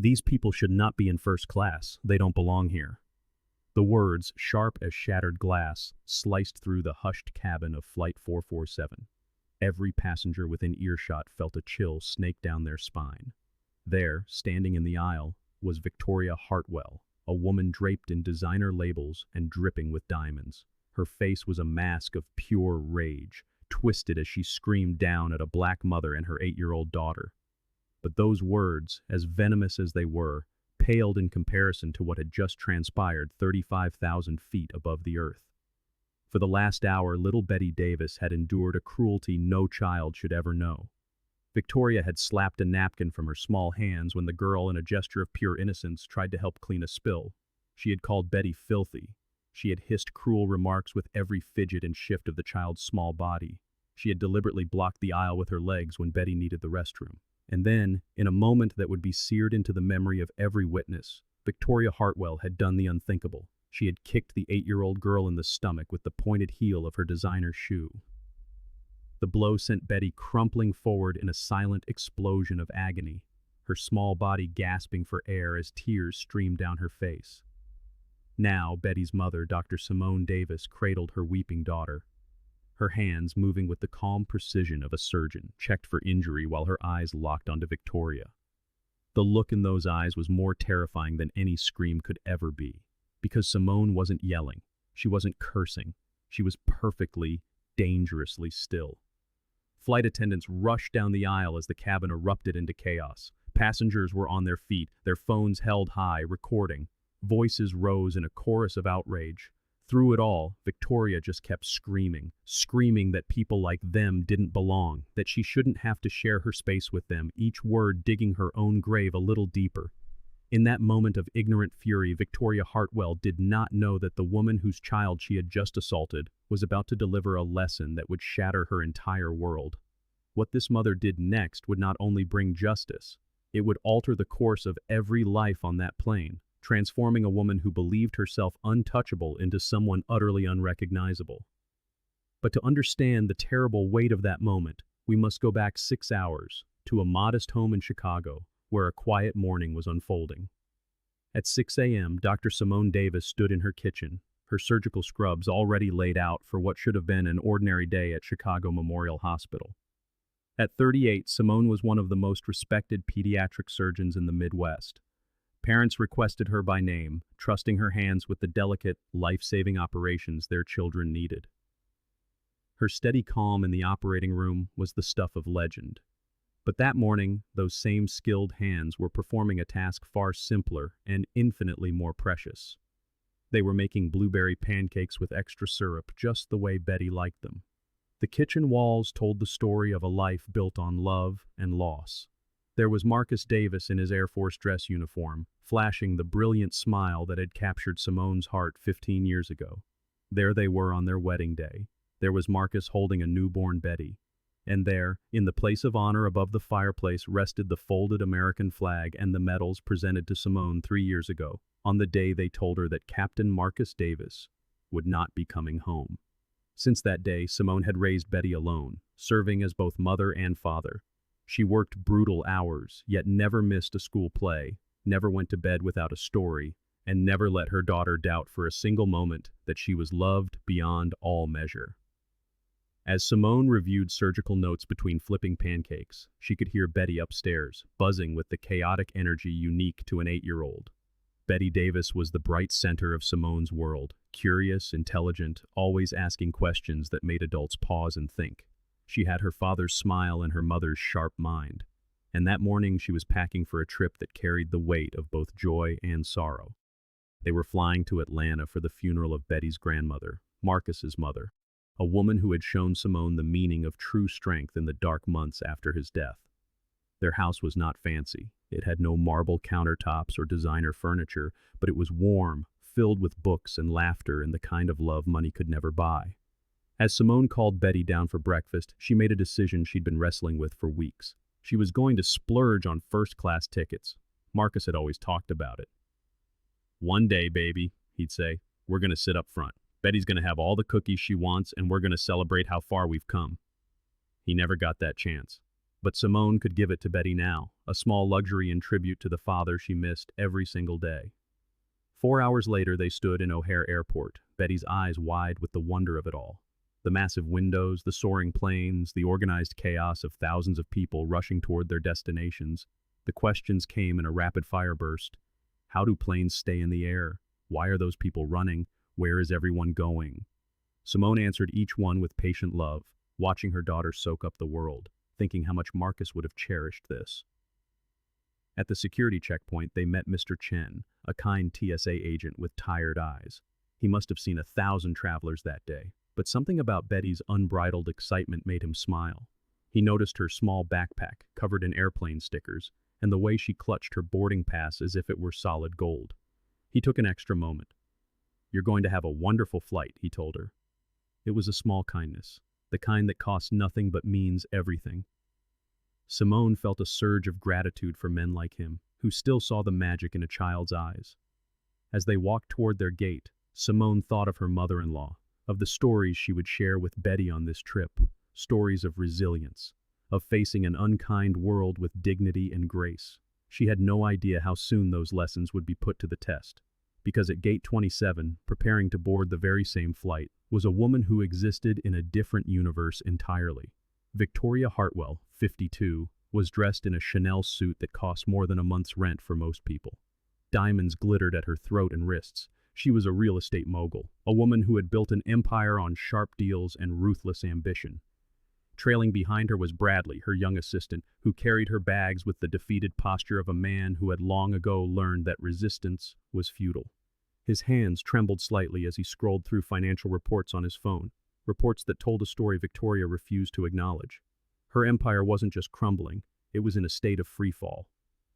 These people should not be in first class. They don't belong here. The words, sharp as shattered glass, sliced through the hushed cabin of Flight 447. Every passenger within earshot felt a chill snake down their spine. There, standing in the aisle, was Victoria Hartwell, a woman draped in designer labels and dripping with diamonds. Her face was a mask of pure rage, twisted as she screamed down at a black mother and her 8-year-old daughter. But those words, as venomous as they were, paled in comparison to what had just transpired 35,000 feet above the earth. For the last hour, little Betty Davis had endured a cruelty no child should ever know. Victoria had slapped a napkin from her small hands when the girl, in a gesture of pure innocence, tried to help clean a spill. She had called Betty filthy. She had hissed cruel remarks with every fidget and shift of the child's small body. She had deliberately blocked the aisle with her legs when Betty needed the restroom. And then, in a moment that would be seared into the memory of every witness, Victoria Hartwell had done the unthinkable. She had kicked the 8-year-old girl in the stomach with the pointed heel of her designer shoe. The blow sent Betty crumpling forward in a silent explosion of agony, her small body gasping for air as tears streamed down her face. Now, Betty's mother, Dr. Simone Davis, cradled her weeping daughter. Her hands, moving with the calm precision of a surgeon, checked for injury while her eyes locked onto Victoria. The look in those eyes was more terrifying than any scream could ever be, because Simone wasn't yelling, she wasn't cursing, she was perfectly, dangerously still. Flight attendants rushed down the aisle as the cabin erupted into chaos. Passengers were on their feet, their phones held high, recording. Voices rose in a chorus of outrage. Through it all, Victoria just kept screaming that people like them didn't belong, that she shouldn't have to share her space with them, each word digging her own grave a little deeper. In that moment of ignorant fury, Victoria Hartwell did not know that the woman whose child she had just assaulted was about to deliver a lesson that would shatter her entire world. What this mother did next would not only bring justice, it would alter the course of every life on that plane, transforming a woman who believed herself untouchable into someone utterly unrecognizable. But to understand the terrible weight of that moment, we must go back 6 hours, to a modest home in Chicago, where a quiet morning was unfolding. At 6 a.m., Dr. Simone Davis stood in her kitchen, her surgical scrubs already laid out for what should have been an ordinary day at Chicago Memorial Hospital. At 38, Simone was one of the most respected pediatric surgeons in the Midwest. Parents requested her by name, trusting her hands with the delicate, life-saving operations their children needed. Her steady calm in the operating room was the stuff of legend. But that morning, those same skilled hands were performing a task far simpler and infinitely more precious. They were making blueberry pancakes with extra syrup, just the way Betty liked them. The kitchen walls told the story of a life built on love and loss. There was Marcus Davis in his Air Force dress uniform, flashing the brilliant smile that had captured Simone's heart 15 years ago. There they were on their wedding day. There was Marcus holding a newborn Betty. And there, in the place of honor above the fireplace, rested the folded American flag and the medals presented to Simone 3 years ago, on the day they told her that Captain Marcus Davis would not be coming home. Since that day, Simone had raised Betty alone, serving as both mother and father. She worked brutal hours, yet never missed a school play, never went to bed without a story, and never let her daughter doubt for a single moment that she was loved beyond all measure. As Simone reviewed surgical notes between flipping pancakes, she could hear Betty upstairs, buzzing with the chaotic energy unique to an 8-year-old. Betty Davis was the bright center of Simone's world, curious, intelligent, always asking questions that made adults pause and think. She had her father's smile and her mother's sharp mind. And that morning she was packing for a trip that carried the weight of both joy and sorrow. They were flying to Atlanta for the funeral of Betty's grandmother, Marcus's mother, a woman who had shown Simone the meaning of true strength in the dark months after his death. Their house was not fancy. It had no marble countertops or designer furniture, but it was warm, filled with books and laughter and the kind of love money could never buy. As Simone called Betty down for breakfast, she made a decision she'd been wrestling with for weeks. She was going to splurge on first-class tickets. Marcus had always talked about it. "One day, baby," he'd say, "we're going to sit up front. Betty's going to have all the cookies she wants, and we're going to celebrate how far we've come." He never got that chance. But Simone could give it to Betty now, a small luxury in tribute to the father she missed every single day. 4 hours later, they stood in O'Hare Airport, Betty's eyes wide with the wonder of it all. The massive windows, the soaring planes, the organized chaos of thousands of people rushing toward their destinations. The questions came in a rapid-fire burst. How do planes stay in the air? Why are those people running? Where is everyone going? Simone answered each one with patient love, watching her daughter soak up the world, thinking how much Marcus would have cherished this. At the security checkpoint, they met Mr. Chen, a kind TSA agent with tired eyes. He must have seen 1,000 travelers that day, but something about Betty's unbridled excitement made him smile. He noticed her small backpack, covered in airplane stickers, and the way she clutched her boarding pass as if it were solid gold. He took an extra moment. "You're going to have a wonderful flight," he told her. It was a small kindness, the kind that costs nothing but means everything. Simone felt a surge of gratitude for men like him, who still saw the magic in a child's eyes. As they walked toward their gate, Simone thought of her mother-in-law, of the stories she would share with Betty on this trip, stories of resilience, of facing an unkind world with dignity and grace. She had no idea how soon those lessons would be put to the test, because at gate 27, preparing to board the very same flight, was a woman who existed in a different universe entirely. Victoria Hartwell, 52, was dressed in a Chanel suit that cost more than a month's rent for most people. Diamonds glittered at her throat and wrists. She was a real estate mogul, a woman who had built an empire on sharp deals and ruthless ambition. Trailing behind her was Bradley, her young assistant, who carried her bags with the defeated posture of a man who had long ago learned that resistance was futile. His hands trembled slightly as he scrolled through financial reports on his phone, reports that told a story Victoria refused to acknowledge. Her empire wasn't just crumbling, it was in a state of freefall.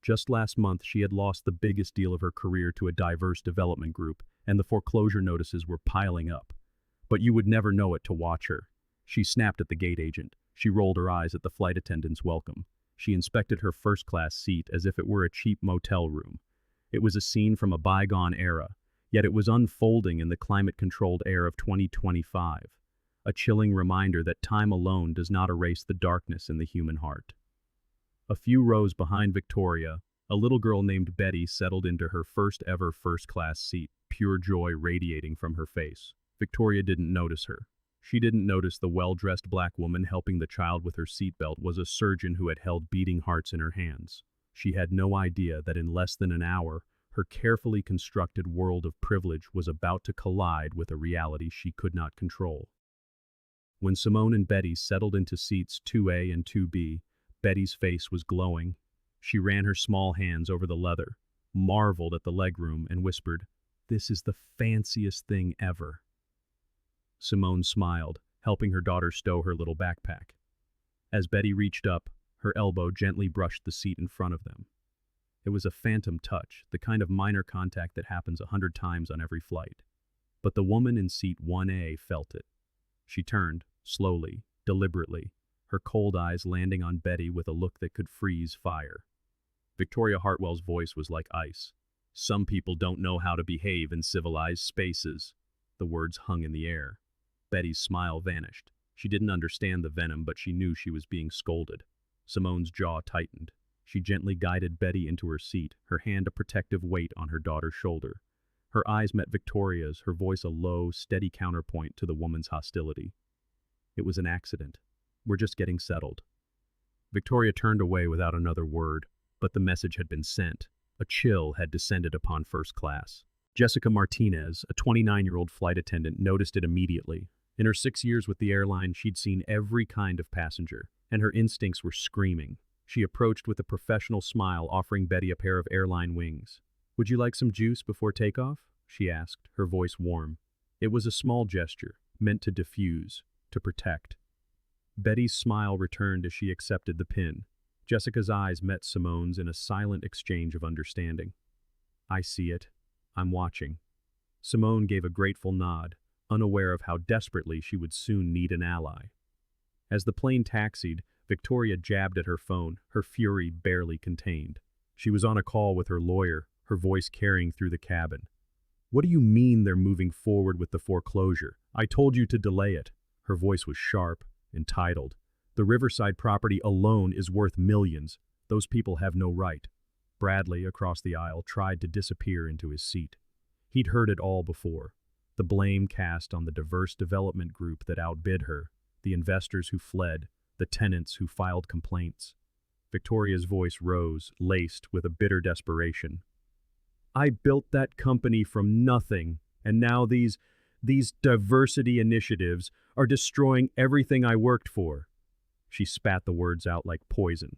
Just last month, she had lost the biggest deal of her career to a diverse development group, and the foreclosure notices were piling up. But you would never know it to watch her. She snapped at the gate agent. She rolled her eyes at the flight attendant's welcome. She inspected her first-class seat as if it were a cheap motel room. It was a scene from a bygone era, yet it was unfolding in the climate-controlled air of 2025. A chilling reminder that time alone does not erase the darkness in the human heart. A few rows behind Victoria, a little girl named Betty settled into her first-ever first-class seat, pure joy radiating from her face. Victoria didn't notice her. She didn't notice the well-dressed black woman helping the child with her seatbelt was a surgeon who had held beating hearts in her hands. She had no idea that in less than an hour, her carefully constructed world of privilege was about to collide with a reality she could not control. When Simone and Betty settled into seats 2A and 2B, Betty's face was glowing. She ran her small hands over the leather, marveled at the legroom, and whispered, "This is the fanciest thing ever." Simone smiled, helping her daughter stow her little backpack. As Betty reached up, her elbow gently brushed the seat in front of them. It was a phantom touch, the kind of minor contact that happens 100 times on every flight. But the woman in seat 1A felt it. She turned, slowly, deliberately, her cold eyes landing on Betty with a look that could freeze fire. Victoria Hartwell's voice was like ice. "Some people don't know how to behave in civilized spaces." The words hung in the air. Betty's smile vanished. She didn't understand the venom, but she knew she was being scolded. Simone's jaw tightened. She gently guided Betty into her seat, her hand a protective weight on her daughter's shoulder. Her eyes met Victoria's, her voice a low, steady counterpoint to the woman's hostility. "It was an accident. We're just getting settled." Victoria turned away without another word, but the message had been sent. A chill had descended upon first class. Jessica Martinez, a 29-year-old flight attendant, noticed it immediately. In her 6 years with the airline, she'd seen every kind of passenger, and her instincts were screaming. She approached with a professional smile, offering Betty a pair of airline wings. "Would you like some juice before takeoff?" she asked, her voice warm. It was a small gesture, meant to diffuse, to protect. Betty's smile returned as she accepted the pin. Jessica's eyes met Simone's in a silent exchange of understanding. "I see it. I'm watching." Simone gave a grateful nod, unaware of how desperately she would soon need an ally. As the plane taxied, Victoria jabbed at her phone, her fury barely contained. She was on a call with her lawyer, her voice carrying through the cabin. "What do you mean they're moving forward with the foreclosure? I told you to delay it." Her voice was sharp, entitled. The Riverside property alone is worth millions. Those people have no right. Bradley, across the aisle, tried to disappear into his seat. He'd heard it all before. The blame cast on the diverse development group that outbid her, the investors who fled, the tenants who filed complaints. Victoria's voice rose, laced with a bitter desperation. I built that company from nothing, and now these diversity initiatives are destroying everything I worked for. She spat the words out like poison.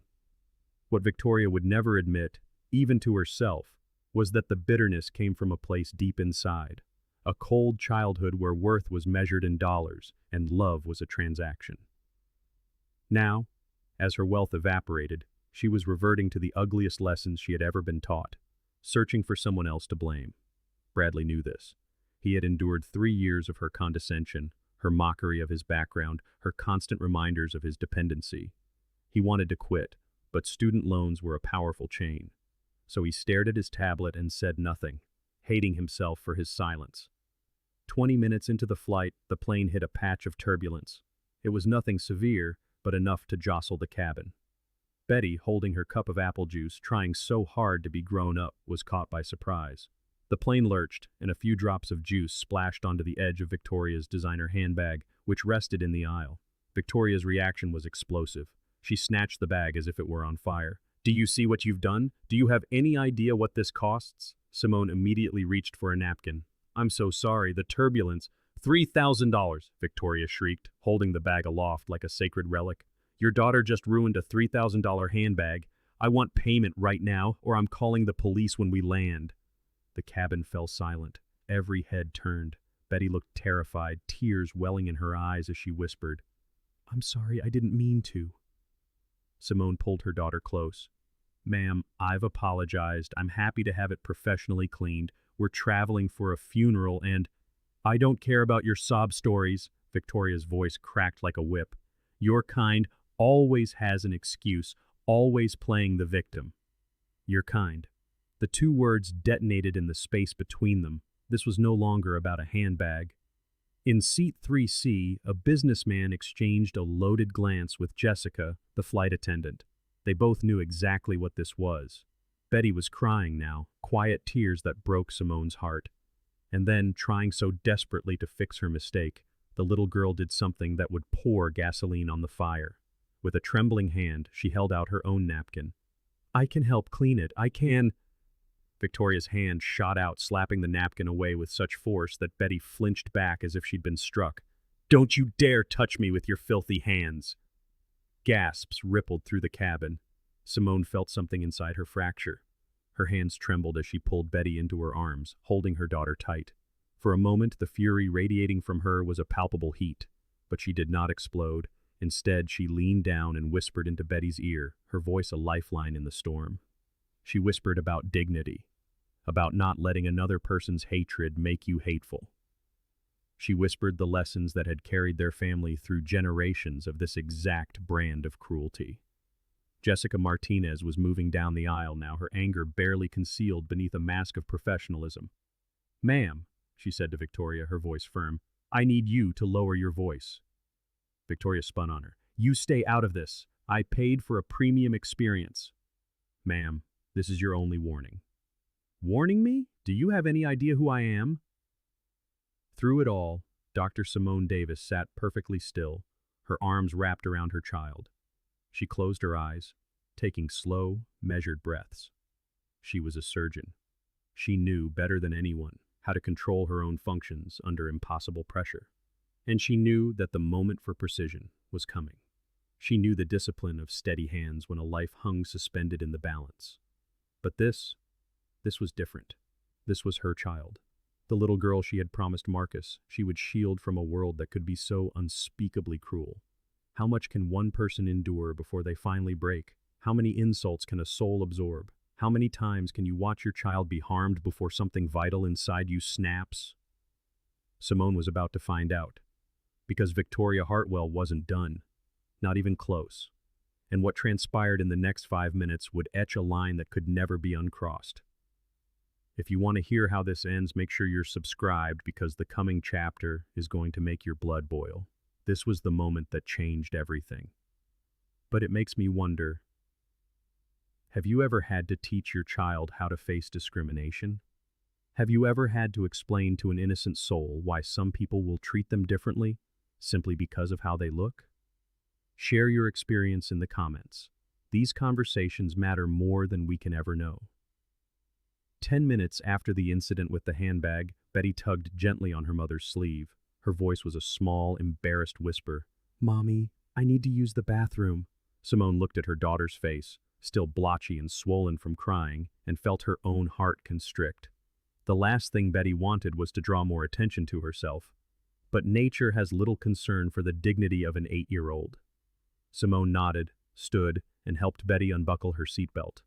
What Victoria would never admit, even to herself, was that the bitterness came from a place deep inside, a cold childhood where worth was measured in dollars and love was a transaction. Now, as her wealth evaporated, she was reverting to the ugliest lessons she had ever been taught, searching for someone else to blame. Bradley knew this. He had endured 3 years of her condescension, her mockery of his background, her constant reminders of his dependency. He wanted to quit, but student loans were a powerful chain. So he stared at his tablet and said nothing, hating himself for his silence. 20 minutes into the flight, the plane hit a patch of turbulence. It was nothing severe, but enough to jostle the cabin. Betty, holding her cup of apple juice, trying so hard to be grown up, was caught by surprise. The plane lurched, and a few drops of juice splashed onto the edge of Victoria's designer handbag, which rested in the aisle. Victoria's reaction was explosive. She snatched the bag as if it were on fire. Do you see what you've done? Do you have any idea what this costs? Simone immediately reached for a napkin. I'm so sorry, the turbulence. $3,000, Victoria shrieked, holding the bag aloft like a sacred relic. Your daughter just ruined a $3,000 handbag. I want payment right now, or I'm calling the police when we land. The cabin fell silent. Every head turned. Betty looked terrified, tears welling in her eyes as she whispered, I'm sorry, I didn't mean to. Simone pulled her daughter close. Ma'am, I've apologized. I'm happy to have it professionally cleaned. We're traveling for a funeral and... I don't care about your sob stories. Victoria's voice cracked like a whip. Your kind always has an excuse, always playing the victim. Your kind. The two words detonated in the space between them. This was no longer about a handbag. In seat 3C, a businessman exchanged a loaded glance with Jessica, the flight attendant. They both knew exactly what this was. Betty was crying now, quiet tears that broke Simone's heart. And then, trying so desperately to fix her mistake, the little girl did something that would pour gasoline on the fire. With a trembling hand, she held out her own napkin. I can help clean it, I can... Victoria's hand shot out, slapping the napkin away with such force that Betty flinched back as if she'd been struck. Don't you dare touch me with your filthy hands! Gasps rippled through the cabin. Simone felt something inside her fracture. Her hands trembled as she pulled Betty into her arms, holding her daughter tight. For a moment, the fury radiating from her was a palpable heat, but she did not explode. Instead, she leaned down and whispered into Betty's ear, her voice a lifeline in the storm. She whispered about dignity, about not letting another person's hatred make you hateful. She whispered the lessons that had carried their family through generations of this exact brand of cruelty. Jessica Martinez was moving down the aisle now, her anger barely concealed beneath a mask of professionalism. Ma'am, she said to Victoria, her voice firm, I need you to lower your voice. Victoria spun on her. You stay out of this. I paid for a premium experience. Ma'am, this is your only warning. Warning me? Do you have any idea who I am? Through it all, Dr. Simone Davis sat perfectly still, her arms wrapped around her child. She closed her eyes, taking slow, measured breaths. She was a surgeon. She knew better than anyone how to control her own functions under impossible pressure. And she knew that the moment for precision was coming. She knew the discipline of steady hands when a life hung suspended in the balance. But this was different. This was her child. The little girl she had promised Marcus she would shield from a world that could be so unspeakably cruel. How much can one person endure before they finally break? How many insults can a soul absorb? How many times can you watch your child be harmed before something vital inside you snaps? Simone was about to find out. Because Victoria Hartwell wasn't done. Not even close. And what transpired in the next 5 minutes would etch a line that could never be uncrossed. If you want to hear how this ends, make sure you're subscribed because the coming chapter is going to make your blood boil. This was the moment that changed everything. But it makes me wonder, have you ever had to teach your child how to face discrimination? Have you ever had to explain to an innocent soul why some people will treat them differently simply because of how they look? Share your experience in the comments. These conversations matter more than we can ever know. 10 minutes after the incident with the handbag, Betty tugged gently on her mother's sleeve. Her voice was a small, embarrassed whisper. "Mommy, I need to use the bathroom." Simone looked at her daughter's face, still blotchy and swollen from crying, and felt her own heart constrict. The last thing Betty wanted was to draw more attention to herself. But nature has little concern for the dignity of an 8-year-old. Simone nodded, stood, and helped Betty unbuckle her seatbelt.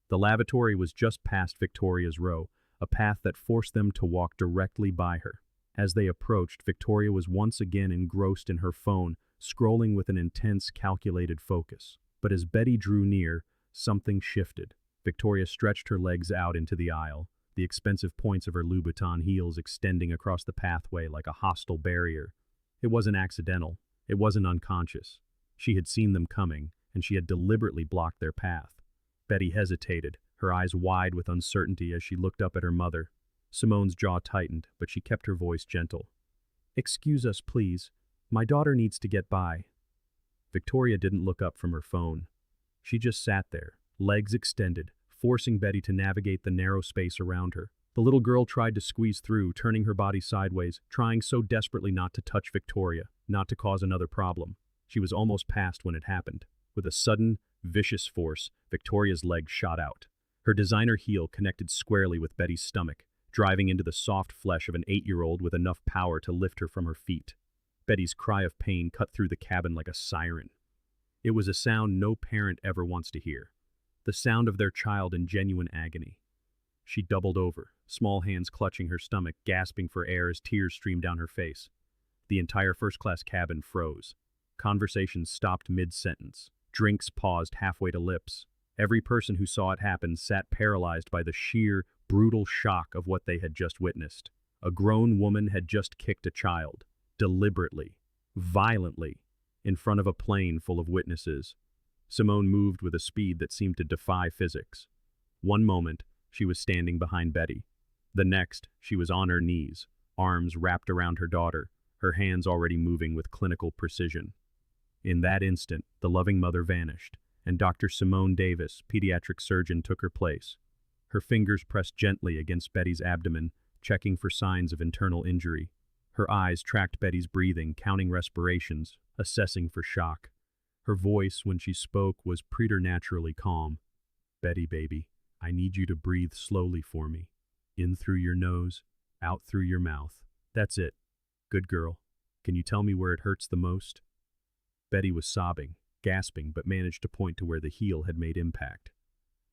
The lavatory was just past Victoria's row, a path that forced them to walk directly by her. As they approached, Victoria was once again engrossed in her phone, scrolling with an intense, calculated focus. But as Betty drew near, something shifted. Victoria stretched her legs out into the aisle, the expensive points of her Louboutin heels extending across the pathway like a hostile barrier. It wasn't accidental. It wasn't unconscious. She had seen them coming, and she had deliberately blocked their path. Betty hesitated, her eyes wide with uncertainty as she looked up at her mother. Simone's jaw tightened, but she kept her voice gentle. "Excuse us, please. My daughter needs to get by." Victoria didn't look up from her phone. She just sat there, legs extended, forcing Betty to navigate the narrow space around her. The little girl tried to squeeze through, turning her body sideways, trying so desperately not to touch Victoria, not to cause another problem. She was almost past when it happened. With a sudden, vicious force, Victoria's leg shot out. Her designer heel connected squarely with Betty's stomach, driving into the soft flesh of an 8-year-old with enough power to lift her from her feet. Betty's cry of pain cut through the cabin like a siren. It was a sound no parent ever wants to hear. The sound of their child in genuine agony. She doubled over, small hands clutching her stomach, gasping for air as tears streamed down her face. The entire first-class cabin froze. Conversations stopped mid-sentence. Drinks paused halfway to lips. Every person who saw it happen sat paralyzed by the sheer, brutal shock of what they had just witnessed. A grown woman had just kicked a child, deliberately, violently, in front of a plane full of witnesses. Simone moved with a speed that seemed to defy physics. One moment, she was standing behind Betty. The next, she was on her knees, arms wrapped around her daughter, her hands already moving with clinical precision. In that instant, the loving mother vanished, and Dr. Simone Davis, pediatric surgeon, took her place. Her fingers pressed gently against Betty's abdomen, checking for signs of internal injury. Her eyes tracked Betty's breathing, counting respirations, assessing for shock. Her voice, when she spoke, was preternaturally calm. "Betty, baby, I need you to breathe slowly for me. In through your nose, out through your mouth. That's it. Good girl. Can you tell me where it hurts the most?" Betty was sobbing, gasping, but managed to point to where the heel had made impact.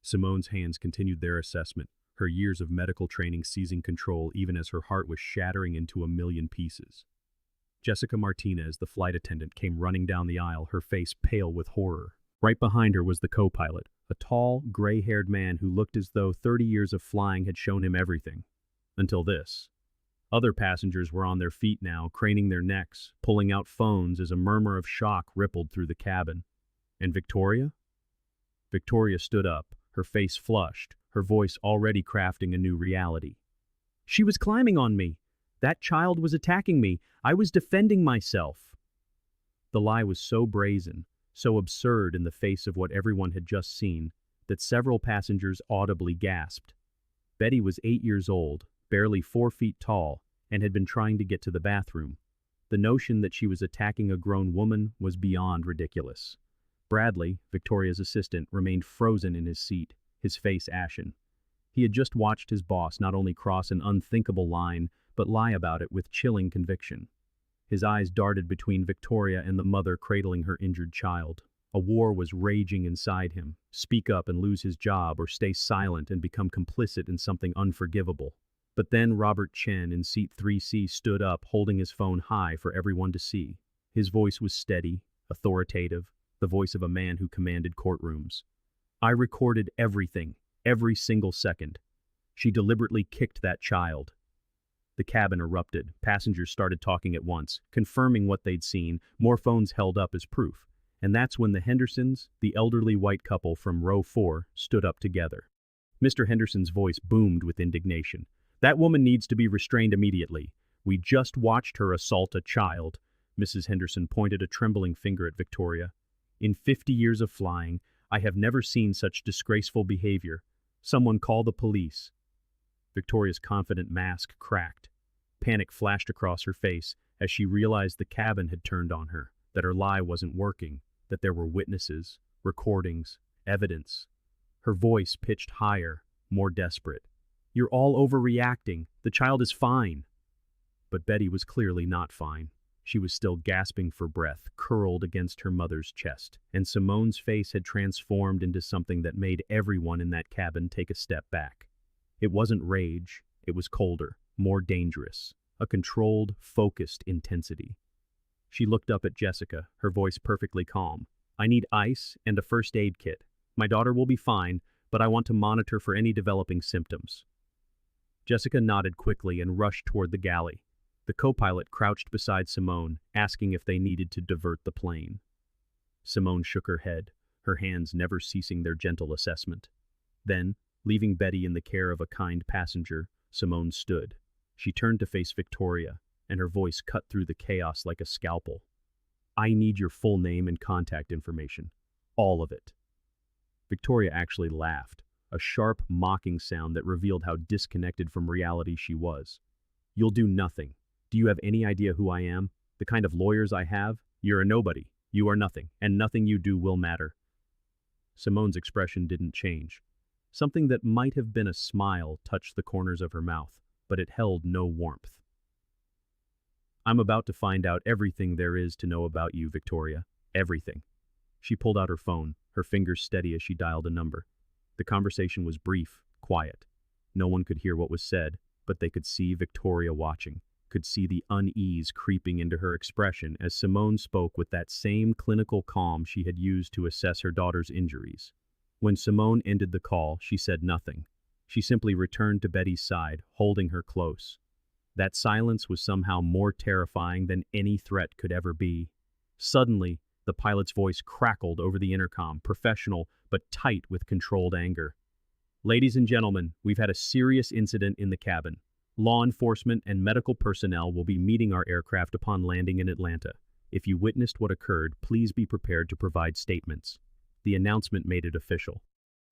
Simone's hands continued their assessment, her years of medical training seizing control even as her heart was shattering into a million pieces. Jessica Martinez, the flight attendant, came running down the aisle, her face pale with horror. Right behind her was the co-pilot, a tall, gray-haired man who looked as though 30 years of flying had shown him everything. Until this. Other passengers were on their feet now, craning their necks, pulling out phones as a murmur of shock rippled through the cabin. And Victoria? Victoria stood up, her face flushed, her voice already crafting a new reality. "She was climbing on me. That child was attacking me. I was defending myself." The lie was so brazen, so absurd in the face of what everyone had just seen, that several passengers audibly gasped. Betty was 8 years old, barely 4 feet tall, and had been trying to get to the bathroom. The notion that she was attacking a grown woman was beyond ridiculous. Bradley, Victoria's assistant, remained frozen in his seat, his face ashen. He had just watched his boss not only cross an unthinkable line, but lie about it with chilling conviction. His eyes darted between Victoria and the mother cradling her injured child. A war was raging inside him. Speak up and lose his job, or stay silent and become complicit in something unforgivable. But then Robert Chen in seat 3C stood up, holding his phone high for everyone to see. His voice was steady, authoritative, the voice of a man who commanded courtrooms. "I recorded everything, every single second. She deliberately kicked that child." The cabin erupted. Passengers started talking at once, confirming what they'd seen, more phones held up as proof. And that's when the Hendersons, the elderly white couple from row 4, stood up together. Mr. Henderson's voice boomed with indignation. "That woman needs to be restrained immediately. We just watched her assault a child." Mrs. Henderson pointed a trembling finger at Victoria. "In 50 years of flying, I have never seen such disgraceful behavior. Someone call the police." Victoria's confident mask cracked. Panic flashed across her face as she realized the cabin had turned on her, that her lie wasn't working, that there were witnesses, recordings, evidence. Her voice pitched higher, more desperate. "You're all overreacting. The child is fine." But Betty was clearly not fine. She was still gasping for breath, curled against her mother's chest, and Simone's face had transformed into something that made everyone in that cabin take a step back. It wasn't rage, it was colder, more dangerous, a controlled, focused intensity. She looked up at Jessica, her voice perfectly calm. "I need ice and a first aid kit. My daughter will be fine, but I want to monitor for any developing symptoms." Jessica nodded quickly and rushed toward the galley. The co-pilot crouched beside Simone, asking if they needed to divert the plane. Simone shook her head, her hands never ceasing their gentle assessment. Then, leaving Betty in the care of a kind passenger, Simone stood. She turned to face Victoria, and her voice cut through the chaos like a scalpel. "I need your full name and contact information. All of it." Victoria actually laughed, a sharp, mocking sound that revealed how disconnected from reality she was. "You'll do nothing. Do you have any idea who I am? The kind of lawyers I have? You're a nobody. You are nothing, and nothing you do will matter." Simone's expression didn't change. Something that might have been a smile touched the corners of her mouth, but it held no warmth. "I'm about to find out everything there is to know about you, Victoria. Everything." She pulled out her phone, her fingers steady as she dialed a number. The conversation was brief, quiet. No one could hear what was said, but they could see Victoria watching, could see the unease creeping into her expression as Simone spoke with that same clinical calm she had used to assess her daughter's injuries. When Simone ended the call, she said nothing. She simply returned to Betty's side, holding her close. That silence was somehow more terrifying than any threat could ever be. Suddenly, the pilot's voice crackled over the intercom, professional but tight with controlled anger. "Ladies and gentlemen, we've had a serious incident in the cabin. Law enforcement and medical personnel will be meeting our aircraft upon landing in Atlanta. If you witnessed what occurred, please be prepared to provide statements." The announcement made it official.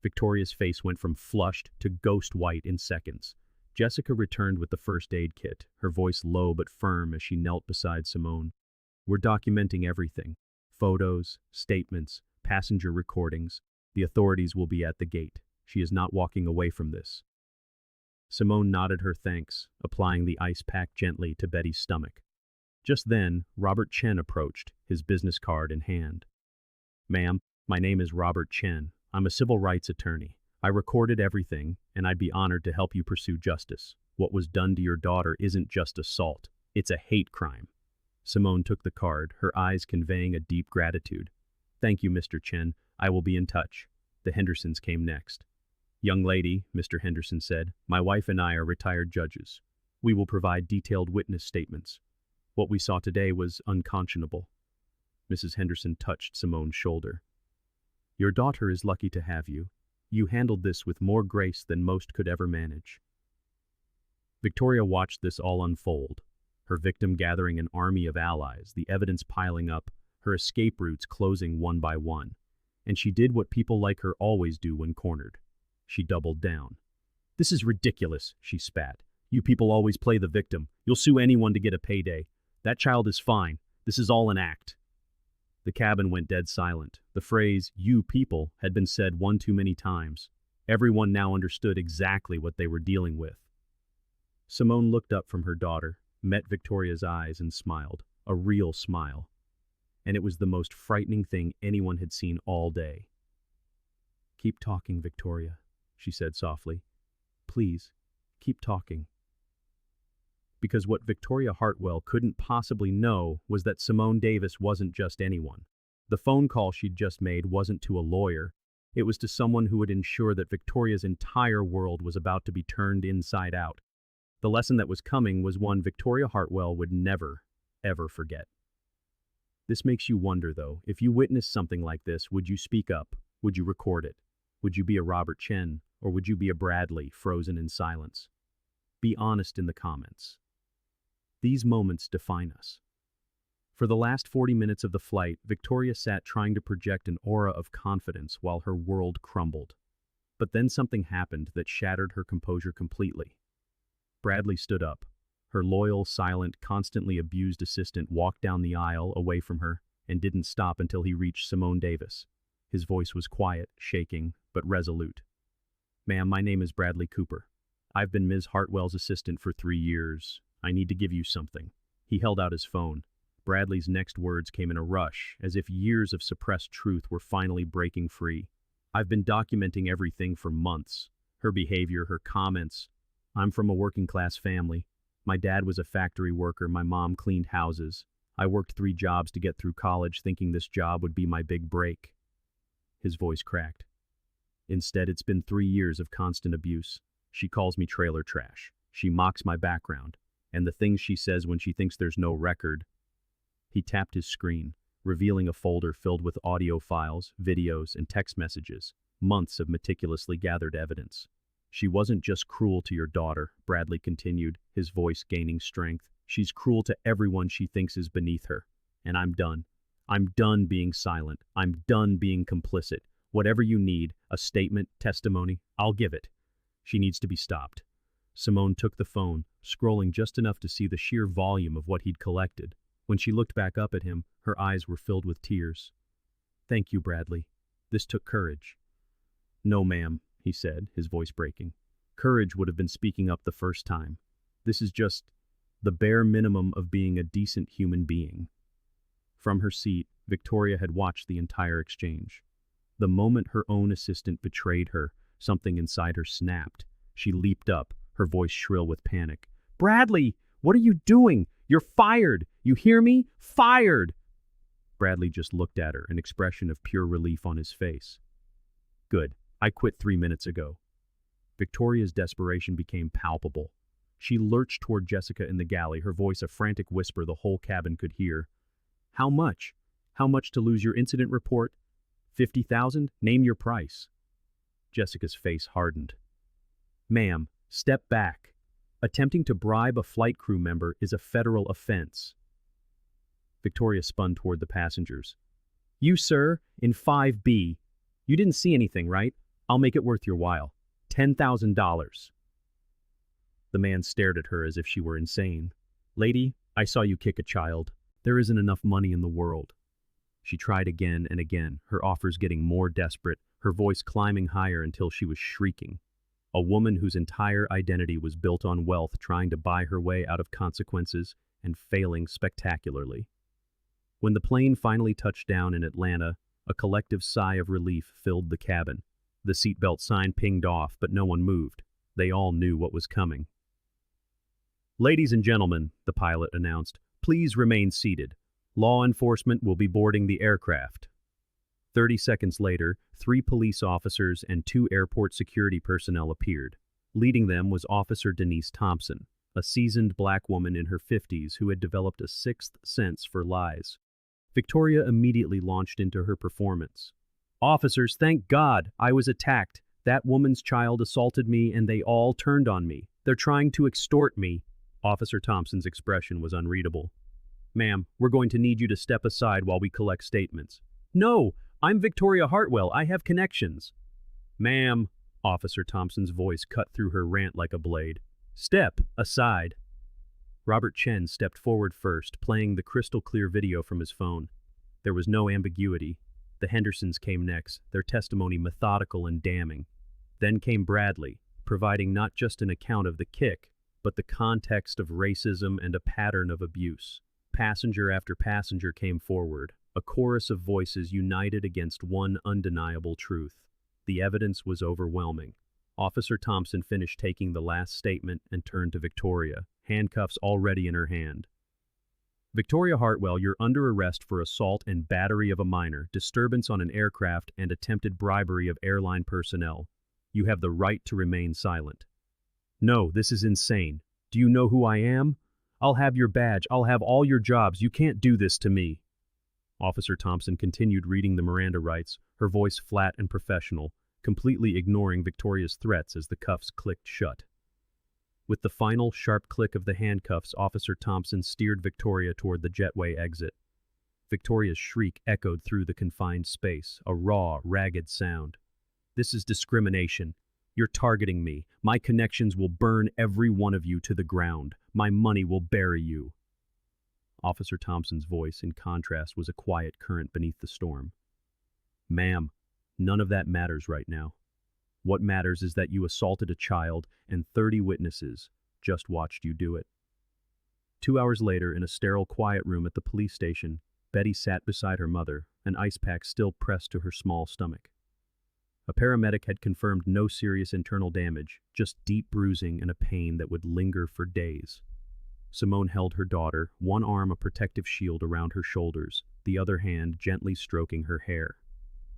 Victoria's face went from flushed to ghost white in seconds. Jessica returned with the first aid kit, her voice low but firm as she knelt beside Simone. "We're documenting everything. Photos, statements, passenger recordings. The authorities will be at the gate. She is not walking away from this." Simone nodded her thanks, applying the ice pack gently to Betty's stomach. Just then, Robert Chen approached, his business card in hand. "Ma'am, my name is Robert Chen. I'm a civil rights attorney. I recorded everything, and I'd be honored to help you pursue justice. What was done to your daughter isn't just assault. It's a hate crime." Simone took the card, her eyes conveying a deep gratitude. "Thank you, Mr. Chen. I will be in touch." The Hendersons came next. "Young lady," Mr. Henderson said, "my wife and I are retired judges. We will provide detailed witness statements. What we saw today was unconscionable." Mrs. Henderson touched Simone's shoulder. "Your daughter is lucky to have you. You handled this with more grace than most could ever manage." Victoria watched this all unfold, her victim gathering an army of allies, the evidence piling up, her escape routes closing one by one. And she did what people like her always do when cornered. She doubled down. "This is ridiculous," she spat. "You people always play the victim. You'll sue anyone to get a payday. That child is fine. This is all an act." The cabin went dead silent. The phrase, "you people," had been said one too many times. Everyone now understood exactly what they were dealing with. Simone looked up from her daughter, met Victoria's eyes and smiled, a real smile. And it was the most frightening thing anyone had seen all day. "Keep talking, Victoria," she said softly. "Please, keep talking." Because what Victoria Hartwell couldn't possibly know was that Simone Davis wasn't just anyone. The phone call she'd just made wasn't to a lawyer. It was to someone who would ensure that Victoria's entire world was about to be turned inside out. The lesson that was coming was one Victoria Hartwell would never, ever forget. This makes you wonder, though, if you witnessed something like this, would you speak up? Would you record it? Would you be a Robert Chen, or would you be a Bradley, frozen in silence? Be honest in the comments. These moments define us. For the last 40 minutes of the flight, Victoria sat trying to project an aura of confidence while her world crumbled. But then something happened that shattered her composure completely. Bradley stood up. Her loyal, silent, constantly abused assistant walked down the aisle away from her and didn't stop until he reached Simone Davis. His voice was quiet, shaking, but resolute. "Ma'am, my name is Bradley Cooper. I've been Ms. Hartwell's assistant for 3 years. I need to give you something." He held out his phone. Bradley's next words came in a rush, as if years of suppressed truth were finally breaking free. "I've been documenting everything for months. Her behavior, her comments. I'm from a working-class family. My dad was a factory worker, my mom cleaned houses. I worked 3 jobs to get through college thinking this job would be my big break." His voice cracked. "Instead, it's been 3 years of constant abuse. She calls me trailer trash. She mocks my background. And the things she says when she thinks there's no record." He tapped his screen, revealing a folder filled with audio files, videos, and text messages, months of meticulously gathered evidence. "She wasn't just cruel to your daughter," Bradley continued, his voice gaining strength. "She's cruel to everyone she thinks is beneath her. And I'm done. I'm done being silent. I'm done being complicit. Whatever you need, a statement, testimony, I'll give it. She needs to be stopped." Simone took the phone, scrolling just enough to see the sheer volume of what he'd collected. When she looked back up at him, her eyes were filled with tears. "Thank you, Bradley. This took courage." "No, ma'am," he said, his voice breaking. "Courage would have been speaking up the first time. This is just the bare minimum of being a decent human being." From her seat, Victoria had watched the entire exchange. The moment her own assistant betrayed her, something inside her snapped. She leaped up, her voice shrill with panic. "Bradley, what are you doing? You're fired! You hear me? Fired!" Bradley just looked at her, an expression of pure relief on his face. "Good. I quit 3 minutes ago." Victoria's desperation became palpable. She lurched toward Jessica in the galley, her voice a frantic whisper the whole cabin could hear. "How much? How much to lose your incident report? 50,000? Name your price." Jessica's face hardened. "Ma'am, step back. Attempting to bribe a flight crew member is a federal offense." Victoria spun toward the passengers. "You, sir, in 5B. You didn't see anything, right? I'll make it worth your while. $10,000. The man stared at her as if she were insane. "Lady, I saw you kick a child. There isn't enough money in the world." She tried again and again, her offers getting more desperate, her voice climbing higher until she was shrieking. A woman whose entire identity was built on wealth trying to buy her way out of consequences and failing spectacularly. When the plane finally touched down in Atlanta, a collective sigh of relief filled the cabin. The seatbelt sign pinged off, but no one moved. They all knew what was coming. "Ladies and gentlemen," the pilot announced, "please remain seated. Law enforcement will be boarding the aircraft." 30 seconds later, 3 police officers and 2 airport security personnel appeared. Leading them was Officer Denise Thompson, a seasoned black woman in her 50s who had developed a sixth sense for lies. Victoria immediately launched into her performance. "Officers, thank God! I was attacked. That woman's child assaulted me and they all turned on me. They're trying to extort me." Officer Thompson's expression was unreadable. "Ma'am, we're going to need you to step aside while we collect statements." "No! I'm Victoria Hartwell. I have connections." "Ma'am," Officer Thompson's voice cut through her rant like a blade. "Step aside." Robert Chen stepped forward first, playing the crystal-clear video from his phone. There was no ambiguity. The Hendersons came next, their testimony methodical and damning. Then came Bradley, providing not just an account of the kick, but the context of racism and a pattern of abuse. Passenger after passenger came forward, a chorus of voices united against one undeniable truth. The evidence was overwhelming. Officer Thompson finished taking the last statement and turned to Victoria, handcuffs already in her hand. "Victoria Hartwell, you're under arrest for assault and battery of a minor, disturbance on an aircraft, and attempted bribery of airline personnel. You have the right to remain silent." "No, this is insane. Do you know who I am? I'll have your badge. I'll have all your jobs. You can't do this to me." Officer Thompson continued reading the Miranda rights, her voice flat and professional, completely ignoring Victoria's threats as the cuffs clicked shut. With the final sharp click of the handcuffs, Officer Thompson steered Victoria toward the jetway exit. Victoria's shriek echoed through the confined space, a raw, ragged sound. "This is discrimination. You're targeting me. My connections will burn every one of you to the ground. My money will bury you." Officer Thompson's voice, in contrast, was a quiet current beneath the storm. "Ma'am, none of that matters right now. What matters is that you assaulted a child and 30 witnesses just watched you do it." 2 hours later, in a sterile quiet room at the police station, Betty sat beside her mother, an ice pack still pressed to her small stomach. A paramedic had confirmed no serious internal damage, just deep bruising and a pain that would linger for days. Simone held her daughter, one arm a protective shield around her shoulders, the other hand gently stroking her hair.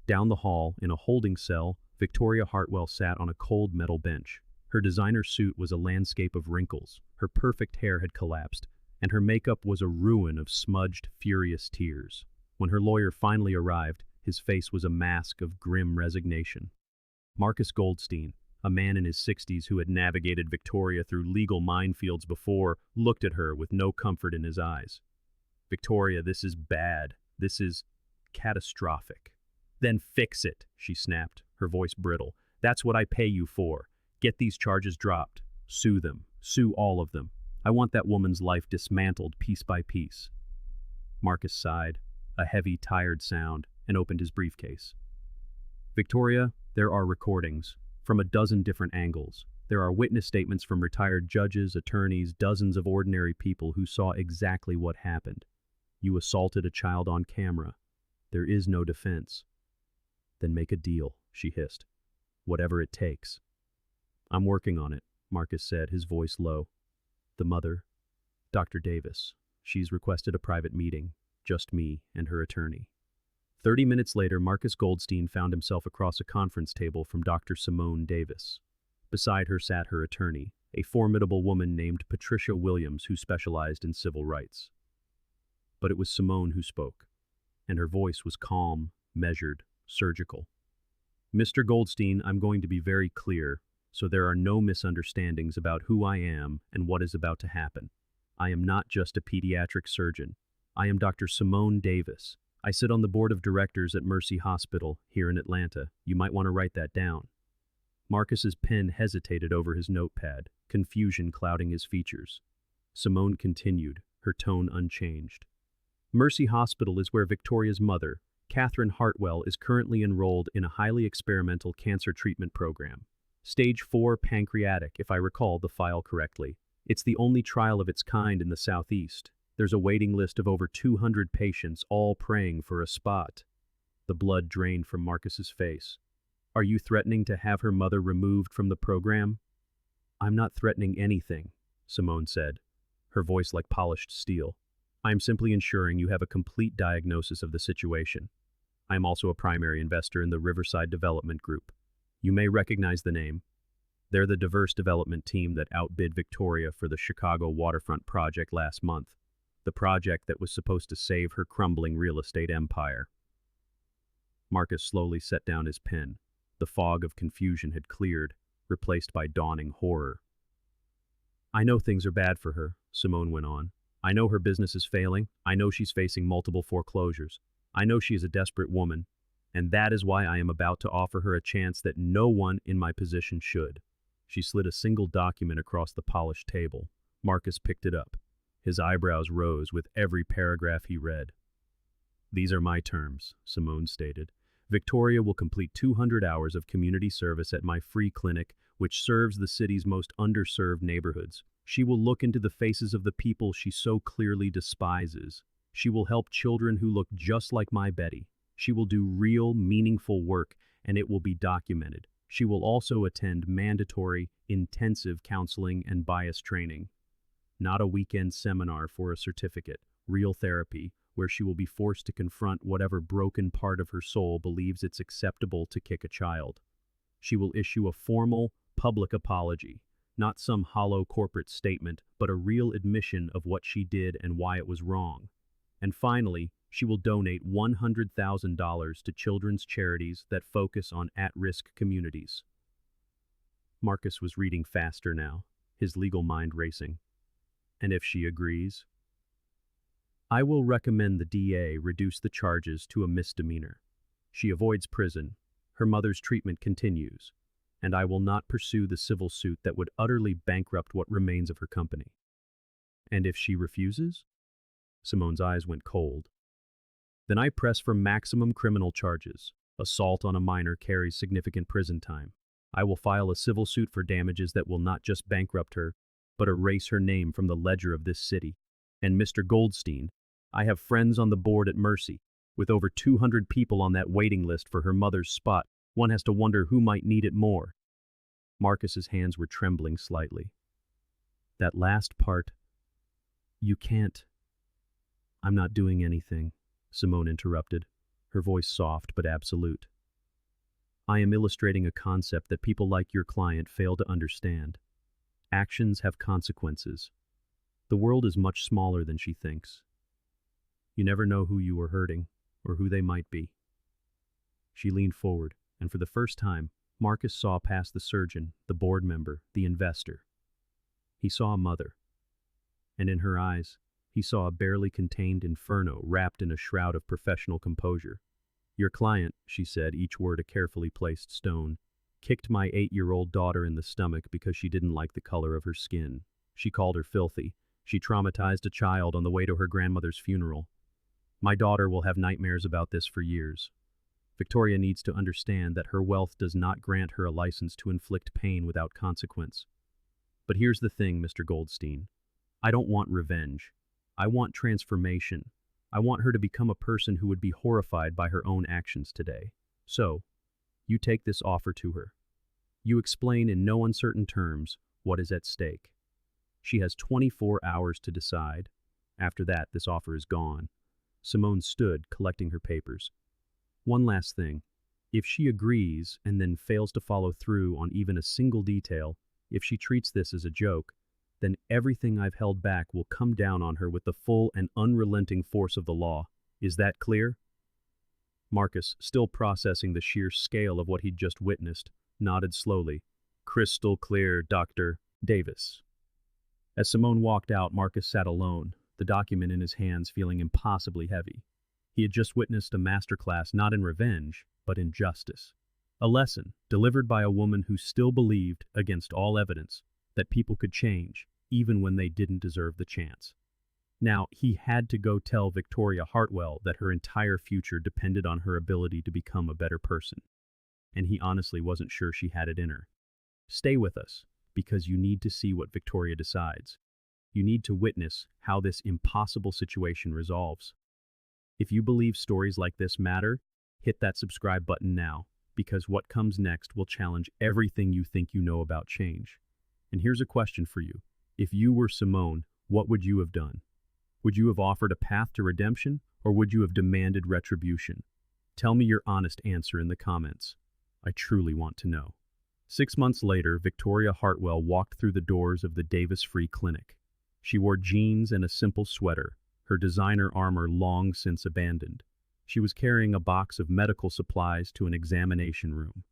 Down the hall, in a holding cell, Victoria Hartwell sat on a cold metal bench. Her designer suit was a landscape of wrinkles, her perfect hair had collapsed, and her makeup was a ruin of smudged, furious tears. When her lawyer finally arrived, his face was a mask of grim resignation. Marcus Goldstein, a man in his 60s who had navigated Victoria through legal minefields before, looked at her with no comfort in his eyes. "Victoria, this is bad. This is catastrophic." "Then fix it," she snapped, her voice brittle. "That's what I pay you for. Get these charges dropped. Sue them. Sue all of them. I want that woman's life dismantled piece by piece." Marcus sighed, a heavy, tired sound, and opened his briefcase. "Victoria, there are recordings, from a dozen different angles. There are witness statements from retired judges, attorneys, dozens of ordinary people who saw exactly what happened. You assaulted a child on camera. There is no defense." "Then make a deal," she hissed. "Whatever it takes." "I'm working on it," Marcus said, his voice low. "The mother, Dr. Davis, she's requested a private meeting, just me and her attorney." 30 minutes later, Marcus Goldstein found himself across a conference table from Dr. Simone Davis. Beside her sat her attorney, a formidable woman named Patricia Williams who specialized in civil rights. But it was Simone who spoke, and her voice was calm, measured, surgical. "Mr. Goldstein, I'm going to be very clear, so there are no misunderstandings about who I am and what is about to happen. I am not just a pediatric surgeon. I am Dr. Simone Davis. I sit on the board of directors at Mercy Hospital here in Atlanta. You might want to write that down." Marcus's pen hesitated over his notepad, confusion clouding his features. Simone continued, her tone unchanged. "Mercy Hospital is where Victoria's mother, Catherine Hartwell, is currently enrolled in a highly experimental cancer treatment program. Stage 4 pancreatic, if I recall the file correctly. It's the only trial of its kind in the Southeast. There's a waiting list of over 200 patients, all praying for a spot." The blood drained from Marcus's face. "Are you threatening to have her mother removed from the program?" "I'm not threatening anything," Simone said, her voice like polished steel. "I am simply ensuring you have a complete diagnosis of the situation. I am also a primary investor in the Riverside Development Group. You may recognize the name. They're the diverse development team that outbid Victoria for the Chicago waterfront project last month. The project that was supposed to save her crumbling real estate empire." Marcus slowly set down his pen. The fog of confusion had cleared, replaced by dawning horror. "I know things are bad for her," Simone went on. "I know her business is failing. I know she's facing multiple foreclosures. I know she is a desperate woman, and that is why I am about to offer her a chance that no one in my position should." She slid a single document across the polished table. Marcus picked it up. His eyebrows rose with every paragraph he read. "These are my terms," Simone stated. "Victoria will complete 200 hours of community service at my free clinic, which serves the city's most underserved neighborhoods. She will look into the faces of the people she so clearly despises. She will help children who look just like my Betty. She will do real, meaningful work, and it will be documented. She will also attend mandatory, intensive counseling and bias training. Not a weekend seminar for a certificate, real therapy, where she will be forced to confront whatever broken part of her soul believes it's acceptable to kick a child. She will issue a formal, public apology, not some hollow corporate statement, but a real admission of what she did and why it was wrong. And finally, She will donate $100,000 to children's charities that focus on at-risk communities. Marcus was reading faster now, his legal mind racing. And if she agrees? I will recommend the DA reduce the charges to a misdemeanor. She avoids prison, her mother's treatment continues, and I will not pursue the civil suit that would utterly bankrupt what remains of her company. And if she refuses? Simone's eyes went cold. Then I press for maximum criminal charges. Assault on a minor carries significant prison time. I will file a civil suit for damages that will not just bankrupt her, but erase her name from the ledger of this city. And Mr. Goldstein, I have friends on the board at Mercy. With over 200 people on that waiting list for her mother's spot, one has to wonder who might need it more. Marcus's hands were trembling slightly. That last part, you can't. I'm not doing anything, Simone interrupted, her voice soft but absolute. I am illustrating a concept that people like your client fail to understand. Actions have consequences. The world is much smaller than she thinks. You never know who you are hurting, or who they might be. She leaned forward, and for the first time, Marcus saw past the surgeon, the board member, the investor. He saw a mother, and in her eyes, he saw a barely contained inferno wrapped in a shroud of professional composure. Your client, she said, each word a carefully placed stone, kicked my 8-year-old daughter in the stomach because she didn't like the color of her skin. She called her filthy. She traumatized a child on the way to her grandmother's funeral. My daughter will have nightmares about this for years. Victoria needs to understand that her wealth does not grant her a license to inflict pain without consequence. But here's the thing, Mr. Goldstein. I don't want revenge. I want transformation. I want her to become a person who would be horrified by her own actions today. So, you take this offer to her. You explain in no uncertain terms what is at stake. She has 24 hours to decide. After that, this offer is gone. Simone stood, collecting her papers. One last thing. If she agrees and then fails to follow through on even a single detail, if she treats this as a joke, then everything I've held back will come down on her with the full and unrelenting force of the law. Is that clear? Marcus, still processing the sheer scale of what he'd just witnessed, nodded slowly. Crystal clear, Dr. Davis. As Simone walked out, Marcus sat alone, the document in his hands feeling impossibly heavy. He had just witnessed a masterclass not in revenge, but in justice. A lesson delivered by a woman who still believed, against all evidence, that people could change, even when they didn't deserve the chance. Now, he had to go tell Victoria Hartwell that her entire future depended on her ability to become a better person. And he honestly wasn't sure she had it in her. Stay with us, because you need to see what Victoria decides. You need to witness how this impossible situation resolves. If you believe stories like this matter, hit that subscribe button now, because what comes next will challenge everything you think you know about change. And here's a question for you. If you were Simone, what would you have done? Would you have offered a path to redemption, or would you have demanded retribution? Tell me your honest answer in the comments. I truly want to know. 6 months later, Victoria Hartwell walked through the doors of the Davis Free Clinic. She wore jeans and a simple sweater, her designer armor long since abandoned. She was carrying a box of medical supplies to an examination room.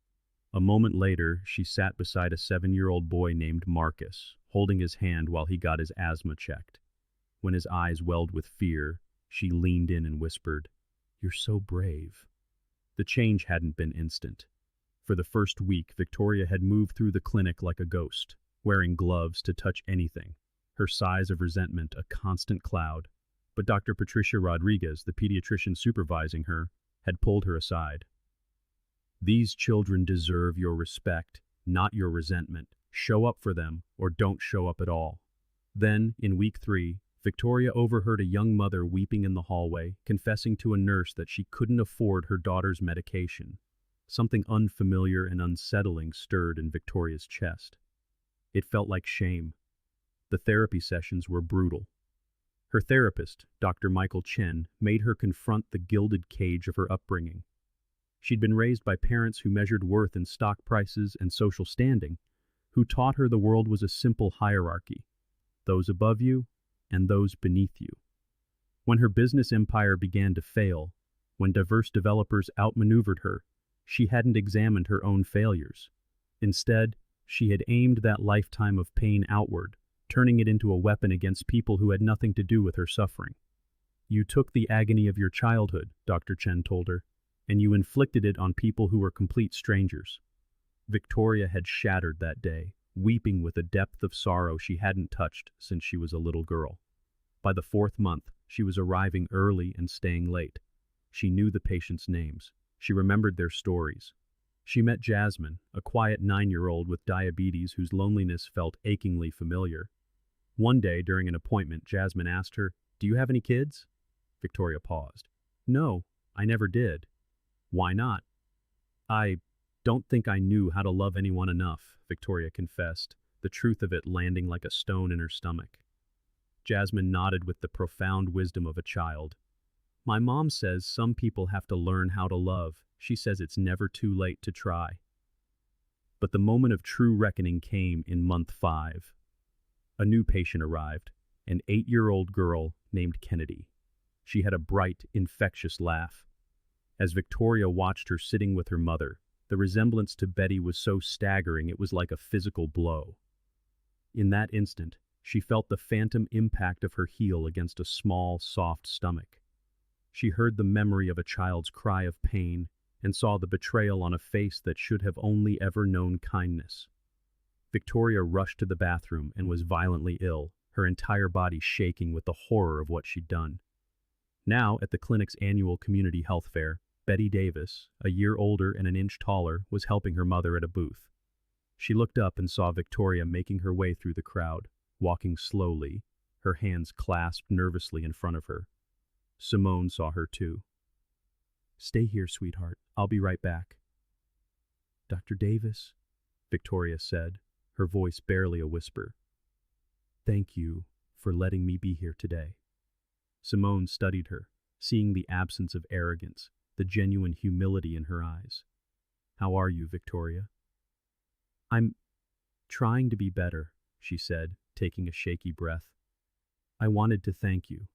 A moment later, she sat beside a 7-year-old boy named Marcus, holding his hand while he got his asthma checked. When his eyes welled with fear, she leaned in and whispered, "You're so brave." The change hadn't been instant. For the first week, Victoria had moved through the clinic like a ghost, wearing gloves to touch anything, her sighs of resentment a constant cloud. But Dr. Patricia Rodriguez, the pediatrician supervising her, had pulled her aside. These children deserve your respect, not your resentment. Show up for them, or don't show up at all. Then, in week 3, Victoria overheard a young mother weeping in the hallway, confessing to a nurse that she couldn't afford her daughter's medication. Something unfamiliar and unsettling stirred in Victoria's chest. It felt like shame. The therapy sessions were brutal. Her therapist, Dr. Michael Chen, made her confront the gilded cage of her upbringing. She'd been raised by parents who measured worth in stock prices and social standing, who taught her the world was a simple hierarchy, those above you and those beneath you. When her business empire began to fail, when diverse developers outmaneuvered her, she hadn't examined her own failures. Instead, she had aimed that lifetime of pain outward, turning it into a weapon against people who had nothing to do with her suffering. You took the agony of your childhood, Dr. Chen told her, and you inflicted it on people who were complete strangers. Victoria had shattered that day, weeping with a depth of sorrow she hadn't touched since she was a little girl. By the 4th month, she was arriving early and staying late. She knew the patients' names. She remembered their stories. She met Jasmine, a quiet 9-year-old with diabetes whose loneliness felt achingly familiar. One day during an appointment, Jasmine asked her, "Do you have any kids?" Victoria paused. "No, I never did." "Why not?" "I don't think I knew how to love anyone enough," Victoria confessed, the truth of it landing like a stone in her stomach. Jasmine nodded with the profound wisdom of a child. "My mom says some people have to learn how to love. She says it's never too late to try." But the moment of true reckoning came in month 5. A new patient arrived, an 8-year-old girl named Kennedy. She had a bright, infectious laugh. As Victoria watched her sitting with her mother, the resemblance to Betty was so staggering it was like a physical blow. In that instant, she felt the phantom impact of her heel against a small, soft stomach. She heard the memory of a child's cry of pain and saw the betrayal on a face that should have only ever known kindness. Victoria rushed to the bathroom and was violently ill, her entire body shaking with the horror of what she'd done. Now, at the clinic's annual community health fair, Betty Davis, a year older and an inch taller, was helping her mother at a booth. She looked up and saw Victoria making her way through the crowd, walking slowly, her hands clasped nervously in front of her. Simone saw her too. "Stay here, sweetheart. I'll be right back." "Dr. Davis," Victoria said, her voice barely a whisper. "Thank you for letting me be here today." Simone studied her, seeing the absence of arrogance, the genuine humility in her eyes. "How are you, Victoria?" "I'm trying to be better," she said, taking a shaky breath. "I wanted to thank you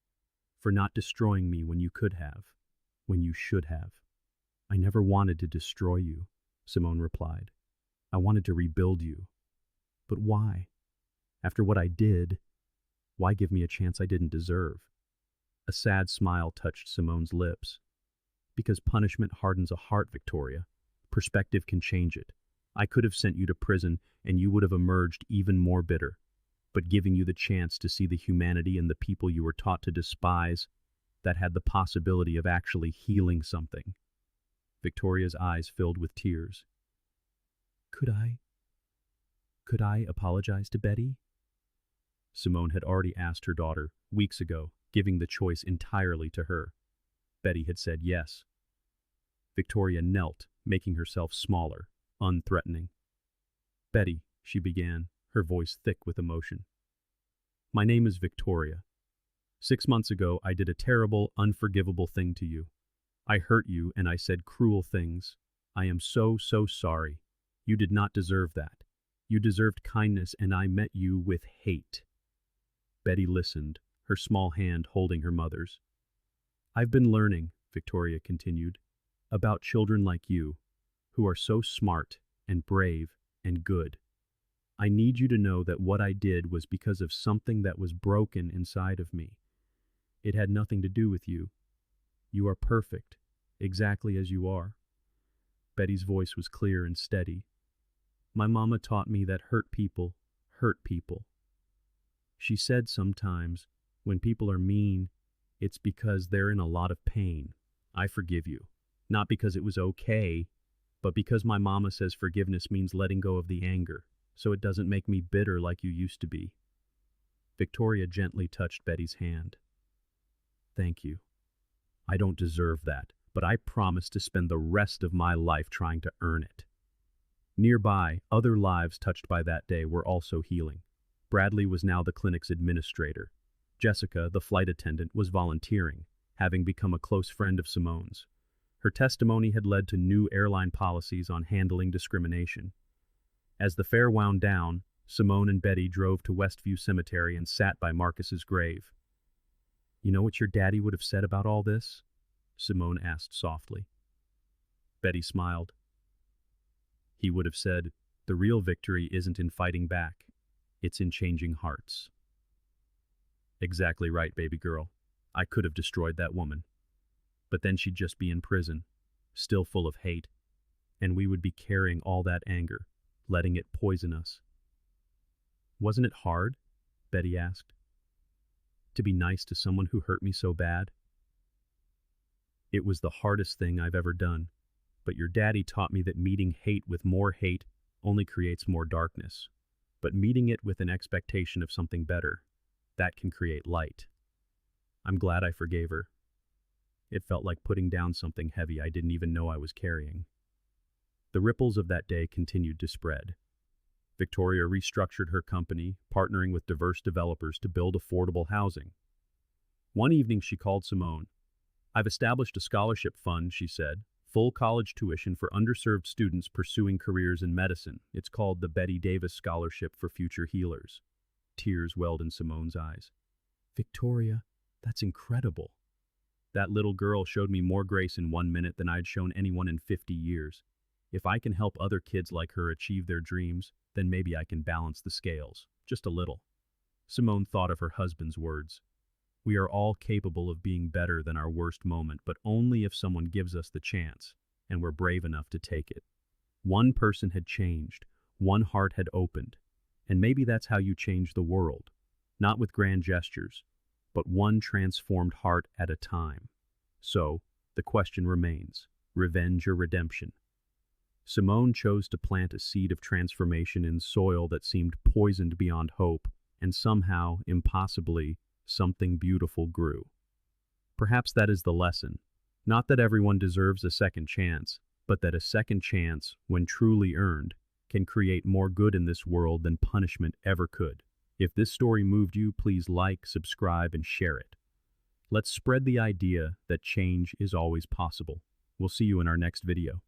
for not destroying me when you could have, when you should have." "I never wanted to destroy you," Simone replied. "I wanted to rebuild you. But why? After what I did, why give me a chance I didn't deserve?" A sad smile touched Simone's lips. "Because punishment hardens a heart, Victoria. Perspective can change it. I could have sent you to prison and you would have emerged even more bitter. But giving you the chance to see the humanity in the people you were taught to despise, that had the possibility of actually healing something." Victoria's eyes filled with tears. Could I apologize to Betty?" Simone had already asked her daughter, weeks ago, giving the choice entirely to her. Betty had said yes. Victoria knelt, making herself smaller, unthreatening. "Betty," she began, her voice thick with emotion. "My name is Victoria. 6 months ago, I did a terrible, unforgivable thing to you. I hurt you and I said cruel things. I am so sorry. You did not deserve that. You deserved kindness and I met you with hate." Betty listened, her small hand holding her mother's. "I've been learning," Victoria continued, "about children like you, who are so smart and brave and good. I need you to know that what I did was because of something that was broken inside of me. It had nothing to do with you. You are perfect, exactly as you are." Betty's voice was clear and steady. "My mama taught me that hurt people hurt people. She said sometimes, when people are mean, it's because they're in a lot of pain. I forgive you. Not because it was okay, but because my mama says forgiveness means letting go of the anger, so it doesn't make me bitter like you used to be." Victoria gently touched Betty's hand. "Thank you. I don't deserve that, but I promise to spend the rest of my life trying to earn it." Nearby, other lives touched by that day were also healing. Bradley was now the clinic's administrator. Jessica, the flight attendant, was volunteering, having become a close friend of Simone's. Her testimony had led to new airline policies on handling discrimination. As the fair wound down, Simone and Betty drove to Westview Cemetery and sat by Marcus's grave. You know what your daddy would have said about all this? Simone asked softly. Betty smiled. He would have said, the real victory isn't in fighting back. It's in changing hearts. Exactly right, baby girl. I could have destroyed that woman. But then she'd just be in prison, still full of hate, and we would be carrying all that anger, letting it poison us. Wasn't it hard? Betty asked. To be nice to someone who hurt me so bad? It was the hardest thing I've ever done, but your daddy taught me that meeting hate with more hate only creates more darkness. But meeting it with an expectation of something better, that can create light. I'm glad I forgave her. It felt like putting down something heavy I didn't even know I was carrying. The ripples of that day continued to spread. Victoria restructured her company, partnering with diverse developers to build affordable housing. One evening she called Simone. I've established a scholarship fund, she said, full college tuition for underserved students pursuing careers in medicine. It's called the Betty Davis Scholarship for Future Healers. Tears welled in Simone's eyes. Victoria, that's incredible. That little girl showed me more grace in 1 minute than I'd shown anyone in 50 years. If I can help other kids like her achieve their dreams, then maybe I can balance the scales, just a little. Simone thought of her husband's words. We are all capable of being better than our worst moment, but only if someone gives us the chance, and we're brave enough to take it. One person had changed, one heart had opened, and maybe that's how you change the world, not with grand gestures, but one transformed heart at a time. So, the question remains, revenge or redemption? Simone chose to plant a seed of transformation in soil that seemed poisoned beyond hope, and somehow, impossibly, something beautiful grew. Perhaps that is the lesson. Not that everyone deserves a second chance, but that a second chance, when truly earned, can create more good in this world than punishment ever could. If this story moved you, please like, subscribe, and share it. Let's spread the idea that change is always possible. We'll see you in our next video.